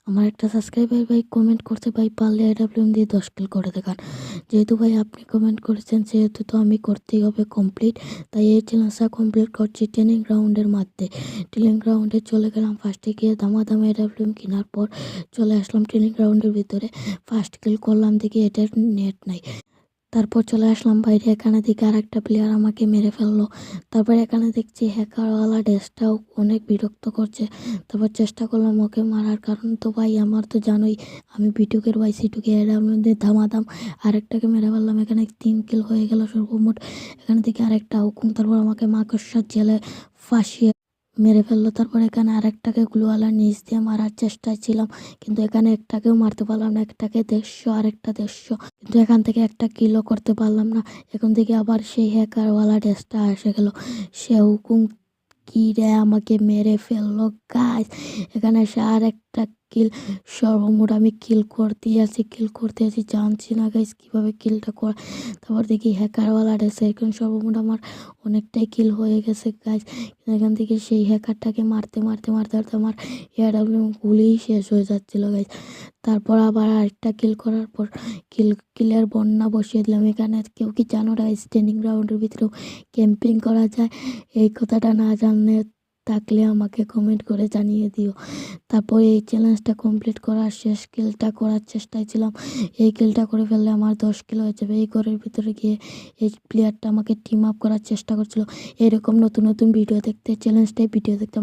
আমার একটা সাবস্ক্রাইবার ভাই কমেন্ট করছে, ভাই পারলে এডাব্লিউএম দিয়ে 10 কিল করে দেখান। যেহেতু ভাই আপনি কমেন্ট করেছেন সেহেতু তো আমি করতেই হবে কমপ্লিট। তাই এই চ্যালেঞ্জটা কমপ্লিট করছি ট্রেনিং গ্রাউন্ডের মাধ্যমে। ট্রেনিং গ্রাউন্ডে চলে গেলাম, ফার্স্টে গিয়ে দামাদামে এডাব্লিউএম কেনার পর চলে আসলাম ট্রেনিং গ্রাউন্ডের ভিতরে। ফার্স্ট কিল করলাম, দেখি এটার নেট নাই। তারপর চলে আসলাম বাইরে, এখানে দেখি আর একটা প্লেয়ার আমাকে মেরে ফেললো। তারপর এখানে দেখছি হ্যাকারওয়ালা ড্রেসটাও অনেক বিরক্ত করছে। তারপর চেষ্টা করলাম ওকে মারার, কারণ তো ভাই আমার তো জানোই আমি বিটুকের ভাই সিটুকে এর মধ্যে ধামাধাম আরেকটাকে মেরে ফেললাম। এখানে 3 কিল হয়ে গেল সর্বমোট। এখানে দেখি আরেকটা হুকুম, তারপর আমাকে মাকড়সার জেলে ফাঁসিয়ে মেরে ফেললো। তারপর এখানে আরেকটাকে গ্লুওয়ালার নিচ দিয়ে মারার চেষ্টায় ছিলাম, কিন্তু এখানে একটাকেও মারতে পারলাম না। একটাকে 150 আর একটা 150, কিন্তু এখান থেকে একটা কিলও করতে পারলাম না। এখন থেকে আবার সেই হ্যাকারওয়ালা ড্রেসটা এসে গেল। সে হুকুম কি রে আমাকে মেরে ফেললো গাইস। এখানে এসে আর একটা কিল, সর্বমোট আমি কিল করতে আছি জানছি না গাইস কীভাবে কিলটা করা। তারপর দেখি হ্যাকারওয়ালা ড্রেসে এখন সর্বমোট আমার অনেকটাই কিল হয়ে গেছে গাইস। এখান থেকে সেই হ্যাকারটাকে মারতে মারতে মারতে মারতে আমার এডাব্লিউ গুলিই শেষ হয়ে যাচ্ছিলো গাইস। তারপর আবার আরেকটা কিল করার পর কিলের বন্যা বসিয়ে দিলাম। এখানে কেউ কি জানো গাইস ট্রেনিং গ্রাউন্ডের ভিতরেও ক্যাম্পিং করা যায়? এই কথাটা না জানলে থাকলে আমাকে কমেন্ট করে জানিয়ে দিও। তারপর এই চ্যালেঞ্জটা কমপ্লিট করার শেষ কিলটা করার চেষ্টায় ছিলাম। এই কিলটা করে ফেললে আমার 10 কিলো হয়ে যাবে। এই ঘরের ভিতরে গিয়ে এই প্লেয়ারটা আমাকে টিম আপ করার চেষ্টা করছিল। এরকম নতুন নতুন ভিডিও দেখতে চ্যালেঞ্জটাই ভিডিও দেখতাম।